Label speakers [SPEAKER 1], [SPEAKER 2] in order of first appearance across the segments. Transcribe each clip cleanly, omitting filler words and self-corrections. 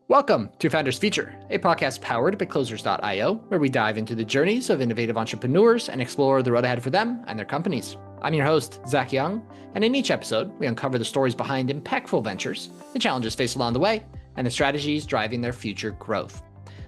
[SPEAKER 1] Welcome to Founders Feature, a podcast powered by Closers.io, where we dive into the journeys of innovative entrepreneurs and explore the road ahead for them and their companies. I'm your host, Zach Young, and in each episode, we uncover the stories behind impactful ventures, the challenges faced along the way, and the strategies driving their future growth.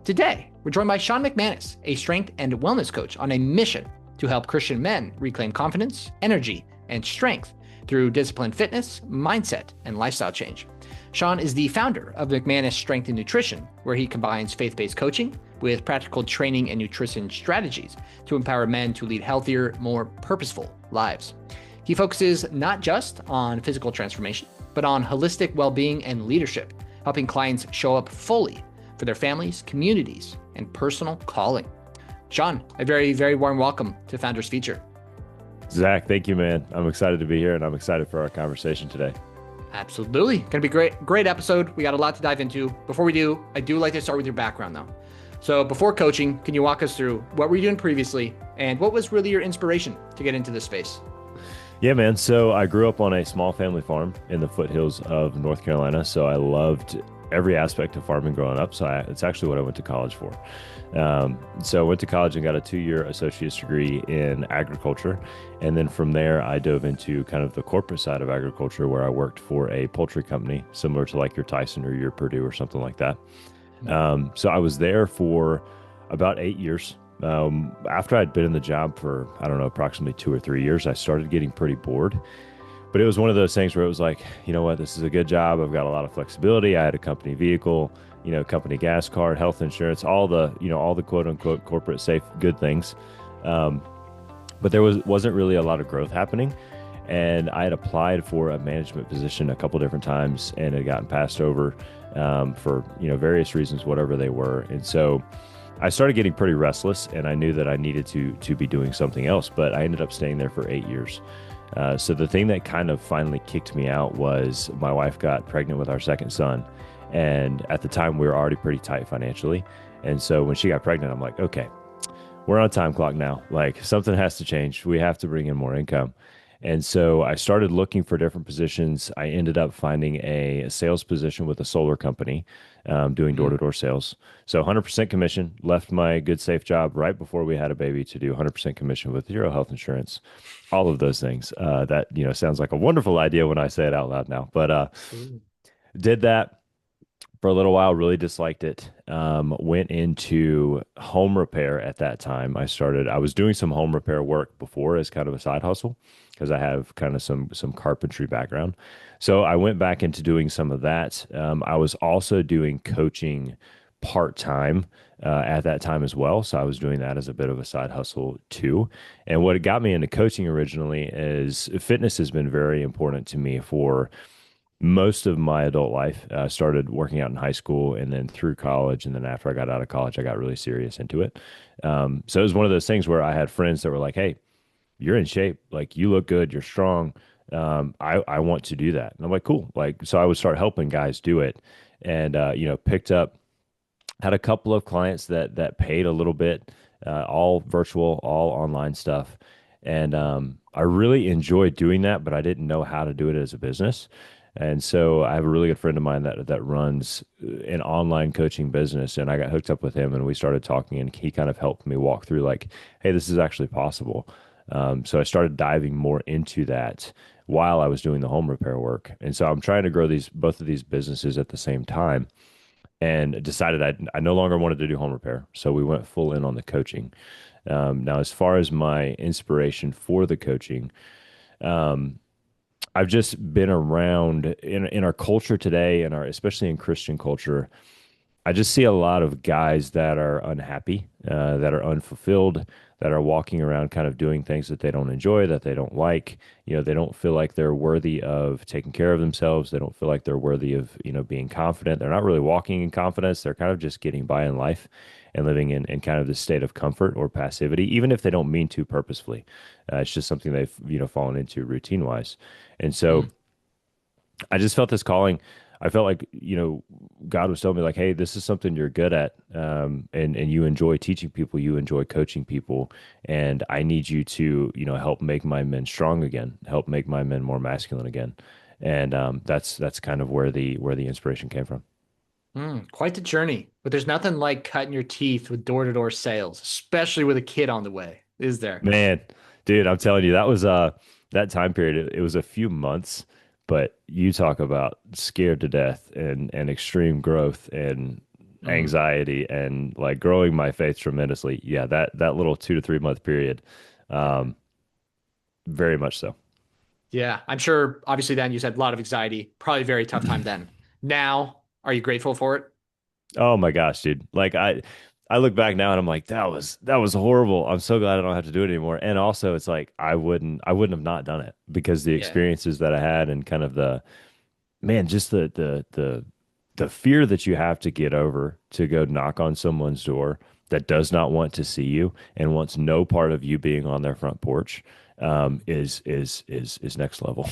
[SPEAKER 1] Today, we're joined by Sean McManus, a strength and wellness coach on a mission to help Christian men reclaim confidence, energy, and strength through disciplined fitness, mindset, and lifestyle change. Sean is the founder of McManus Strength and Nutrition, where he combines faith-based coaching with practical training and nutrition strategies to empower men to lead healthier, more purposeful lives. He focuses not just on physical transformation, but on holistic well-being and leadership, helping clients show up fully for their families, communities, and personal calling. Sean, a very, very warm welcome to Founders Feature.
[SPEAKER 2] Zach, thank you, man. I'm excited to be here, and I'm excited for our conversation today.
[SPEAKER 1] Absolutely. Going to be great episode. We got a lot to dive into. Before we do, I do like to start with your background though. So before coaching, can you walk us through what were you doing previously and what was really your inspiration to get into this space?
[SPEAKER 2] Yeah, man. So I grew up on a small family farm in the foothills of North Carolina. So I loved every aspect of farming growing up. So it's actually what I went to college for. So I went to college and got a 2-year associate's degree in agriculture. And then from there, I dove into kind of the corporate side of agriculture, where I worked for a poultry company, similar to like your Tyson or your Purdue or something like that. So I was there for about 8 years. After I'd been in the job for, I don't know, approximately 2 or 3 years, I started getting pretty bored. But it was one of those things where it was like, you know what, this is a good job. I've got a lot of flexibility. I had a company vehicle, company gas card, health insurance, all the quote unquote corporate safe, good things. But there wasn't really a lot of growth happening. And I had applied for a management position a couple different times and had gotten passed over for, various reasons, whatever they were. And so I started getting pretty restless, and I knew that I needed to be doing something else, but I ended up staying there for 8 years. So the thing that kind of finally kicked me out was my wife got pregnant with our second son. And at the time, we were already pretty tight financially. And so when she got pregnant, I'm like, okay, we're on a time clock now. Like, something has to change. We have to bring in more income. And so I started looking for different positions. I ended up finding a sales position with a solar company, doing door-to-door sales. So 100% commission, left my good, safe job right before we had a baby to do 100% commission with zero health insurance, all of those things. That, sounds like a wonderful idea when I say it out loud now, but did that for a little while, really disliked it. Went into home repair at that time. I was doing some home repair work before as kind of a side hustle, because I have kind of some carpentry background. So I went back into doing some of that. I was also doing coaching part-time at that time as well. So I was doing that as a bit of a side hustle too. And what got me into coaching originally is fitness has been very important to me for most of my adult life. Started working out in high school and then through college. And then after I got out of college, I got really serious into it. So it was one of those things where I had friends that were like, hey, you're in shape. Like, you look good. You're strong. I want to do that. And I'm like, cool. Like, so I would start helping guys do it, and, had a couple of clients that paid a little bit, all virtual, all online stuff. And, I really enjoyed doing that, but I didn't know how to do it as a business. And so I have a really good friend of mine that runs an online coaching business, and I got hooked up with him, and we started talking, and he kind of helped me walk through like, hey, this is actually possible. So I started diving more into that while I was doing the home repair work. And so I'm trying to grow both of these businesses at the same time, and decided I no longer wanted to do home repair. So we went full in on the coaching. Now, as far as my inspiration for the coaching, I've just been around in our culture today, and especially in Christian culture. I just see a lot of guys that are unhappy, that are unfulfilled, that are walking around kind of doing things that they don't enjoy, that they don't like. They don't feel like they're worthy of taking care of themselves. They don't feel like they're worthy of, being confident. They're not really walking in confidence. They're kind of just getting by in life and living in kind of this state of comfort or passivity, even if they don't mean to purposefully. It's just something they've, fallen into routine wise. And so I just felt this calling. I felt like, God was telling me like, hey, this is something you're good at. And you enjoy teaching people, you enjoy coaching people. And I need you to, help make my men strong again, help make my men more masculine again. And that's kind of where the inspiration came from.
[SPEAKER 1] Quite the journey. But there's nothing like cutting your teeth with door-to-door sales, especially with a kid on the way, is there?
[SPEAKER 2] Man, dude, I'm telling you, that was that time period. It was a few months, but you talk about scared to death and extreme growth and
[SPEAKER 1] Mm.
[SPEAKER 2] anxiety and like growing my faith tremendously. Yeah, that little 2 to 3 month period, um, very much so.
[SPEAKER 1] Yeah, I'm sure. Obviously, then you said a lot of anxiety, probably a very tough time then. Now, are you grateful for it?
[SPEAKER 2] Oh my gosh, dude. Like I look back now and I'm like, that was horrible. I'm so glad I don't have to do it anymore. And also it's like I wouldn't have not done it because the
[SPEAKER 1] Yeah.
[SPEAKER 2] experiences that I had and kind of the man, just the fear that you have to get over to go knock on someone's door that does not want to see you and wants no part of you being on their front porch, is next level.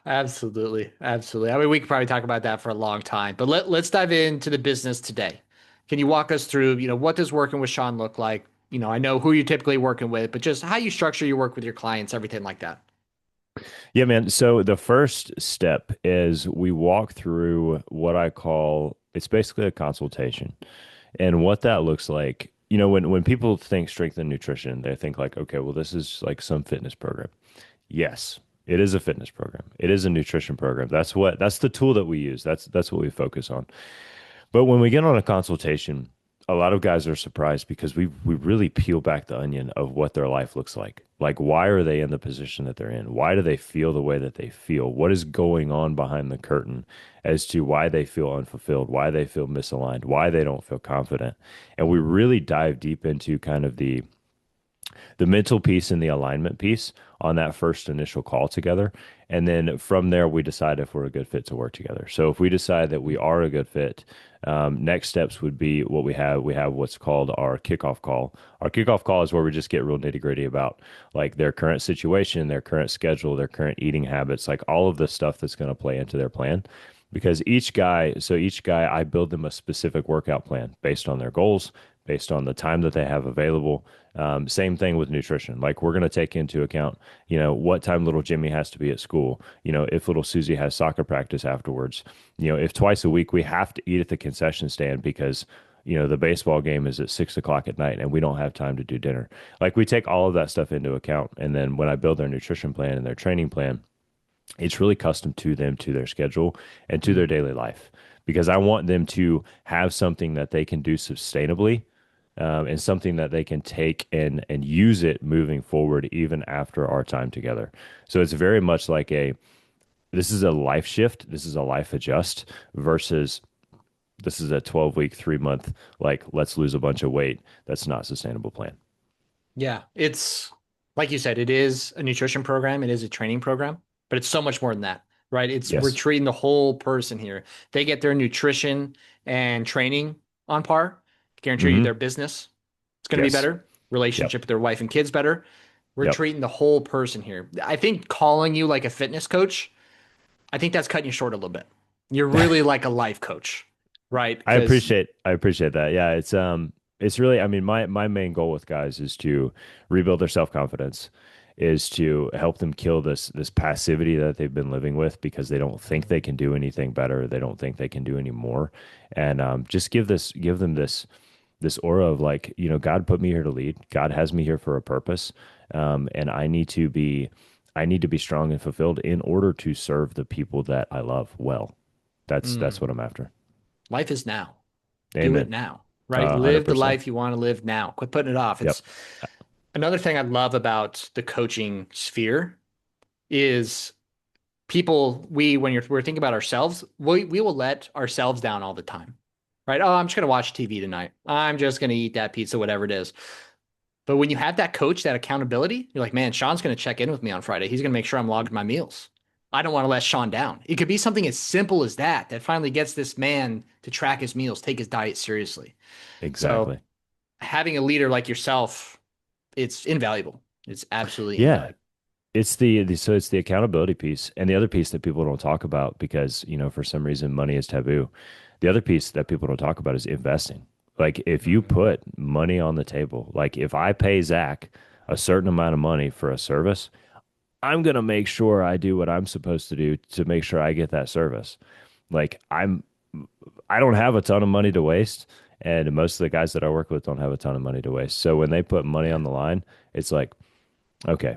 [SPEAKER 1] Absolutely. Absolutely. I mean, we could probably talk about that for a long time, but let's dive into the business today. Can you walk us through, what does working with Sean look like? I know who you're typically working with, but just how you structure your work with your clients, everything like that.
[SPEAKER 2] Yeah, man. So the first step is we walk through what I call it's basically a consultation. And what that looks like, when people think strength and nutrition, they think like, okay, well, this is like some fitness program. Yes, it is a fitness program. It is a nutrition program. That's the tool that we use. That's what we focus on. But when we get on a consultation, a lot of guys are surprised because we really peel back the onion of what their life looks like. Like, why are they in the position that they're in? Why do they feel the way that they feel? What is going on behind the curtain as to why they feel unfulfilled, why they feel misaligned, why they don't feel confident? And we really dive deep into kind of the mental piece and the alignment piece on that first initial call together. And then from there, we decide if we're a good fit to work together. So if we decide that we are a good fit, next steps would be what we have. We have what's called our kickoff call. Our kickoff call is where we just get real nitty gritty about like their current situation, their current schedule, their current eating habits, like all of the stuff that's going to play into their plan. Because each guy, I build them a specific workout plan based on their goals, based on the time that they have available. Same thing with nutrition. Like we're going to take into account, what time little Jimmy has to be at school. If little Susie has soccer practice afterwards. If twice a week we have to eat at the concession stand because the baseball game is at 6 o'clock at night and we don't have time to do dinner. Like we take all of that stuff into account, and then when I build their nutrition plan and their training plan, it's really custom to them, to their schedule, and to their
[SPEAKER 1] Mhm.
[SPEAKER 2] daily life because I want them to have something that they can do sustainably, and something that they can take and use it moving forward even after our time together. So it's very much like this is a life shift, this is a life adjust versus this is a 12-week, 3 month, like let's lose a bunch of weight. That's not a sustainable plan.
[SPEAKER 1] Yeah, it's like you said, it is a nutrition program, it is a training program, but it's so much more than that, right? We're
[SPEAKER 2] Yes.
[SPEAKER 1] treating the whole person here. They get their nutrition and training on par. Guarantee you
[SPEAKER 2] Mm-hmm.
[SPEAKER 1] their business it's going to be
[SPEAKER 2] Yes.
[SPEAKER 1] better,
[SPEAKER 2] Yep.
[SPEAKER 1] relationship with their wife and kids better. We're
[SPEAKER 2] Yep.
[SPEAKER 1] treating the whole person here. I think calling you like a fitness coach, I think that's cutting you short a little bit. You're really like a life coach, right? Because
[SPEAKER 2] I appreciate that. Yeah, it's really, I mean, my main goal with guys is to rebuild their self-confidence, is to help them kill this passivity that they've been living with because they don't think they can do anything better, they don't think they can do any more. And just give them this aura of like, God put me here to lead. God has me here for a purpose. And I need to be strong and fulfilled in order to serve the people that I love well. That's what I'm after.
[SPEAKER 1] life is now. Do it
[SPEAKER 2] Amen.
[SPEAKER 1] now, right? Live the
[SPEAKER 2] 100%.
[SPEAKER 1] life you want to live now. Quit putting it off.
[SPEAKER 2] Yep.
[SPEAKER 1] It's another thing I love about the coaching sphere is people when we're thinking about ourselves, we will let ourselves down all the time. Right? Oh, I'm just gonna watch TV tonight. I'm just gonna eat that pizza, whatever it is. But when you have that coach, that accountability, you're like, man, Sean's gonna check in with me on Friday. He's gonna make sure I'm logging my meals. I don't want to let Sean down. It could be something as simple as that finally gets this man to track his meals, take his diet seriously. So
[SPEAKER 2] Exactly.
[SPEAKER 1] having a leader like yourself, it's invaluable. It's absolutely
[SPEAKER 2] Yeah.
[SPEAKER 1] invaluable.
[SPEAKER 2] It's the accountability piece. And the other piece that people don't talk about because, for some reason money is taboo. The other piece that people don't talk about is investing. Like if you
[SPEAKER 1] Mhm.
[SPEAKER 2] put money on the table, like if I pay Zach a certain amount of money for a service, I'm going to make sure I do what I'm supposed to do to make sure I get that service. Like I don't have a ton of money to waste, and most of the guys that I work with don't have a ton of money to waste. So when they put money
[SPEAKER 1] Yeah.
[SPEAKER 2] on the line, it's like, okay,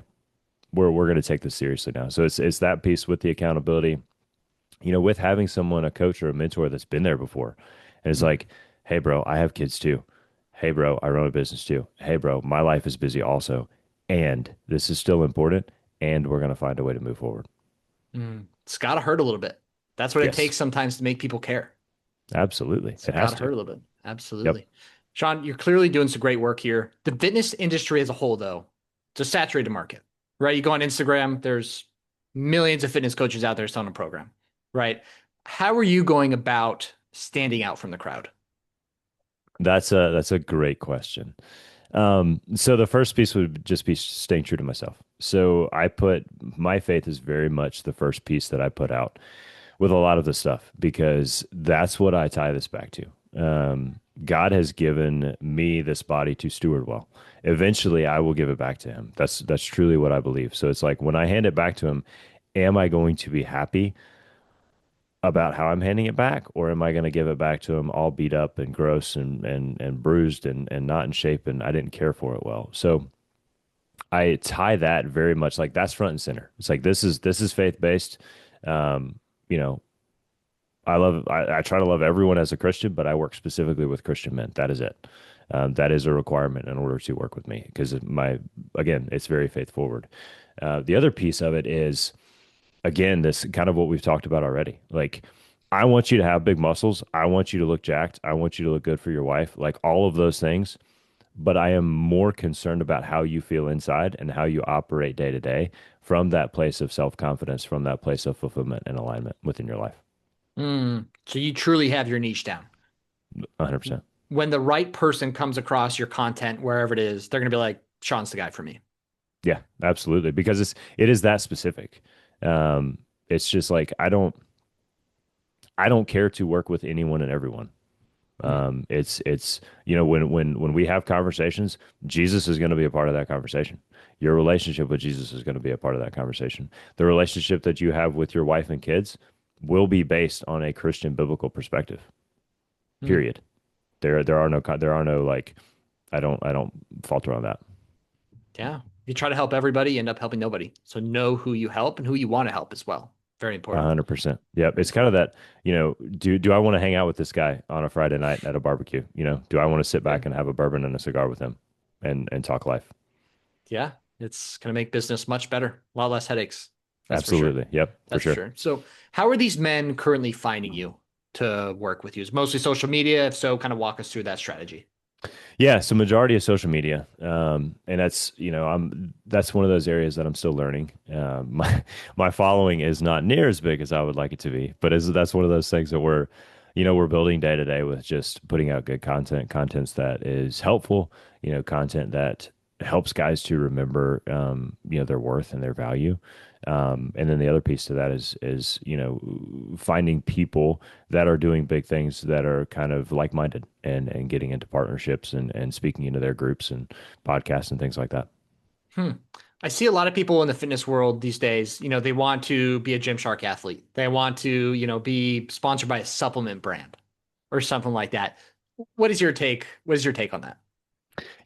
[SPEAKER 2] we're going to take this seriously now. So it's that piece with the accountability, with having someone, a coach or a mentor that's been there before. And it's
[SPEAKER 1] Mm.
[SPEAKER 2] like, hey, bro, I have kids too. Hey, bro, I run a business too. Hey, bro, my life is busy also. And this is still important. And we're going to find a way to move forward.
[SPEAKER 1] Mm. It's got to hurt a little bit. That's what it
[SPEAKER 2] Yes,
[SPEAKER 1] takes sometimes to make people care.
[SPEAKER 2] absolutely.
[SPEAKER 1] It's
[SPEAKER 2] It
[SPEAKER 1] got
[SPEAKER 2] has
[SPEAKER 1] to
[SPEAKER 2] to.
[SPEAKER 1] hurt a little bit.
[SPEAKER 2] Yep.
[SPEAKER 1] Absolutely. Sean, you're clearly doing some great work here. The fitness industry as a whole, though, it's a saturated market, right? You go on Instagram, there's millions of fitness coaches out there selling a program, right? How are you going about standing out from the crowd?
[SPEAKER 2] That's a great question. So the first piece would just be staying true to myself. So I put my faith is very much the first piece that I put out with a lot of the stuff because that's what I tie this back to. God has given me this body to steward well. Eventually, I will give it back to Him. That's truly what I believe. So it's like when I hand it back to Him, am I going to be happy about how I'm handing it back, or am I going to give it back to him all beat up and gross and bruised and not in shape and I didn't care for it well. So I tie that very much like that's front and center. It's like this is faith based. Um, you know, I try to love everyone as a Christian, but I work specifically with Christian men. That is it. That is a requirement in order to work with me because again, it's very faith forward. The other piece of it is again, this kind of what we've talked about already. Like, I want you to have big muscles. I want you to look jacked. I want you to look good for your wife, like all of those things. But I am more concerned about how you feel inside and how you operate day to day from that place of self confidence, from that place of fulfillment and alignment within your life.
[SPEAKER 1] So you truly have your niche down.
[SPEAKER 2] 100%.
[SPEAKER 1] When the right person comes across your content, wherever it is, they're going to be like, Sean's the guy for me.
[SPEAKER 2] Yeah, absolutely. Because it is that specific. Um, it's just like I don't care to work with anyone and everyone.
[SPEAKER 1] Mm.
[SPEAKER 2] It's when we have conversations, Jesus is going to be a part of that conversation. Your relationship with Jesus is going to be a part of that conversation. The relationship that you have with your wife and kids will be based on a Christian biblical perspective.
[SPEAKER 1] Mm.
[SPEAKER 2] Period. There are no like I don't falter on that.
[SPEAKER 1] Yeah. You try to help everybody, you end up helping nobody. So know who you help and who you want to help as well. Very important.
[SPEAKER 2] 100%. Yep.
[SPEAKER 1] Very
[SPEAKER 2] It's kind of
[SPEAKER 1] important.
[SPEAKER 2] that, do I want to hang out with this guy on a Friday night at a barbecue? Do I want to sit
[SPEAKER 1] Yeah.
[SPEAKER 2] back and have a bourbon and a cigar with him and talk life?
[SPEAKER 1] Yeah. It's going to make business much better. A lot less headaches. That's for sure.
[SPEAKER 2] Absolutely. Yep, for
[SPEAKER 1] That's for
[SPEAKER 2] sure.
[SPEAKER 1] sure. So, how are these men currently finding you to work with you? Is it mostly social media? If so, kind of walk us through that strategy.
[SPEAKER 2] Yeah, so majority of social media, and that's one of those areas that I'm still learning. My following is not near as big as I would like it to be, but that's one of those things that we're building day to day with just putting out good contents that is helpful, content that helps guys to remember, their worth and their value. And then the other piece to that is finding people that are doing big things that are kind of like minded and getting into partnerships and speaking into their groups and podcasts and things like that.
[SPEAKER 1] Hmm. I see a lot of people in the fitness world these days, they want to be a Gymshark athlete. They want to, be sponsored by a supplement brand or something like that. What is your take? What is your take on that?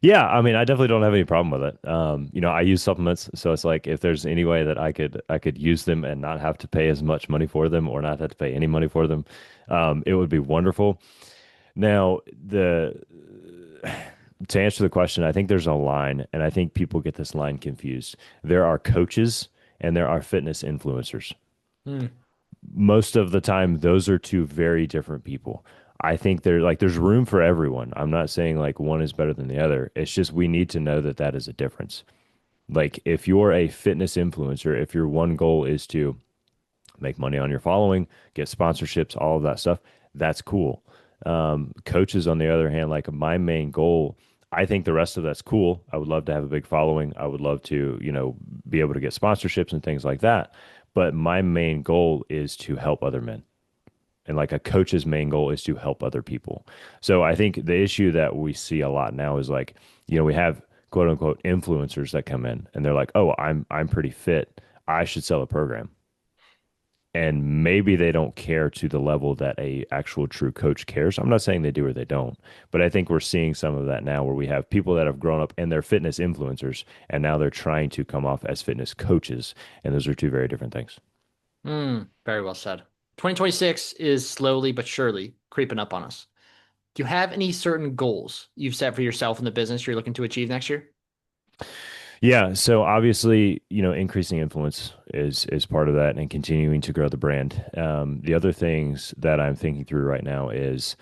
[SPEAKER 2] Yeah, I mean, I definitely don't have any problem with it. I use supplements, so it's like if there's any way that I could use them and not have to pay as much money for them or not have to pay any money for them, it would be wonderful. Now, the to answer the question, I think there's a line, and I think people get this line confused. There are coaches and there are fitness influencers.
[SPEAKER 1] Hmm.
[SPEAKER 2] Most of the time, those are two very different people. I think there's room for everyone. I'm not saying like one is better than the other. It's just we need to know that that is a difference. Like if you're a fitness influencer, if your one goal is to make money on your following, get sponsorships, all of that stuff, that's cool. Coaches, on the other hand, like my main goal, I think the rest of that's cool. I would love to have a big following. I would love to, be able to get sponsorships and things like that. But my main goal is to help other men. And like a coach's main goal is to help other people. So I think the issue that we see a lot now is like, we have quote unquote influencers that come in and they're like, "Oh, I'm pretty fit. I should sell a program." and maybe they don't care to the level that a actual true coach cares. I'm not saying they do or they don't, but I think we're seeing some of that now where we have people that have grown up and they're fitness influencers, and now they're trying to come off as fitness coaches, and those are two very different things.
[SPEAKER 1] Very well said. 2026 is slowly but surely creeping up on us. Do you have any certain goals you've set for yourself in the business you're looking to achieve next year?
[SPEAKER 2] Yeah, so obviously, increasing influence is part of that, and continuing to grow the brand. The other things that I'm thinking through right now is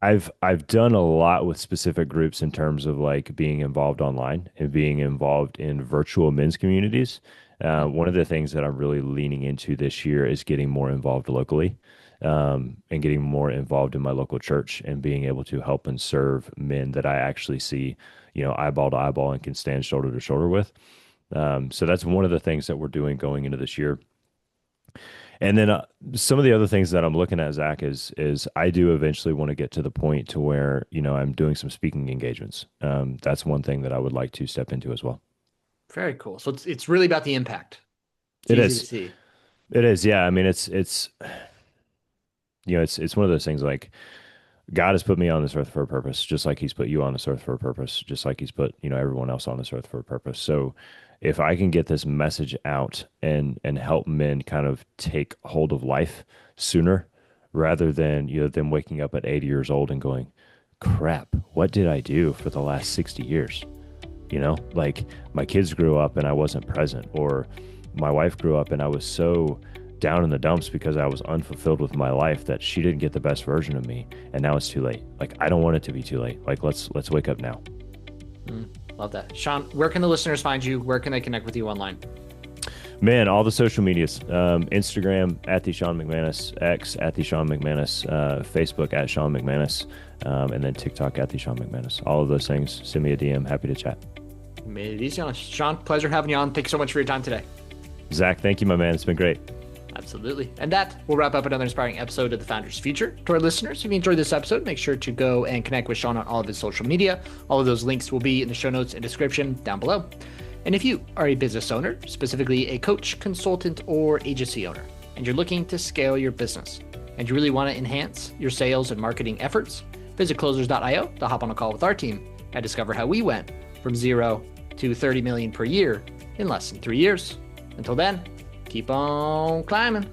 [SPEAKER 2] I've done a lot with specific groups in terms of like being involved online and being involved in virtual men's communities. One of the things that I'm really leaning into this year is getting more involved locally, and getting more involved in my local church and being able to help and serve men that I actually see, eyeball to eyeball and can stand shoulder to shoulder with. So that's one of the things that we're doing going into this year. And then some of the other things that I'm looking at, Zach, is I do eventually want to get to the point to where, I'm doing some speaking engagements. That's one thing that I would like to step into as well.
[SPEAKER 1] Very cool. So it's really about the impact. It's
[SPEAKER 2] It
[SPEAKER 1] easy to
[SPEAKER 2] is.
[SPEAKER 1] see.
[SPEAKER 2] It is. Yeah. I mean, it's it's one of those things like God has put me on this earth for a purpose, just like he's put you on this earth for a purpose, just like he's put, everyone else on this earth for a purpose. So if I can get this message out and help men kind of take hold of life sooner rather than, them waking up at 80 years old and going, crap, what did I do for the last 60 years? Like my kids grew up and I wasn't present, or my wife grew up and I was so down in the dumps because I was unfulfilled with my life that she didn't get the best version of me, and now it's too late. Like I don't want it to be too late. Like let's wake up now.
[SPEAKER 1] Love that. Sean, where can the listeners find you? Where can they connect with you online?
[SPEAKER 2] Man, all the social medias, Instagram at the Sean McManus, X at the Sean McManus, Facebook at Sean McManus, and then TikTok at the Sean McManus. All of those things, send me a DM. Happy to chat.
[SPEAKER 1] Made it easy on us. Sean, pleasure having you on. Thanks so much for your time today.
[SPEAKER 2] Zach, thank you, my man. It's been great.
[SPEAKER 1] Absolutely. And that will wrap up another inspiring episode of The Founders Future. To our listeners, if you enjoyed this episode, make sure to go and connect with Sean on all of his social media. All of those links will be in the show notes and description down below. And if you are a business owner, specifically a coach, consultant, or agency owner, and you're looking to scale your business, and you really want to enhance your sales and marketing efforts, visit closers.io to hop on a call with our team and discover how we went from 0 to 30 million per year in less than 3 years. Until then, keep on climbing.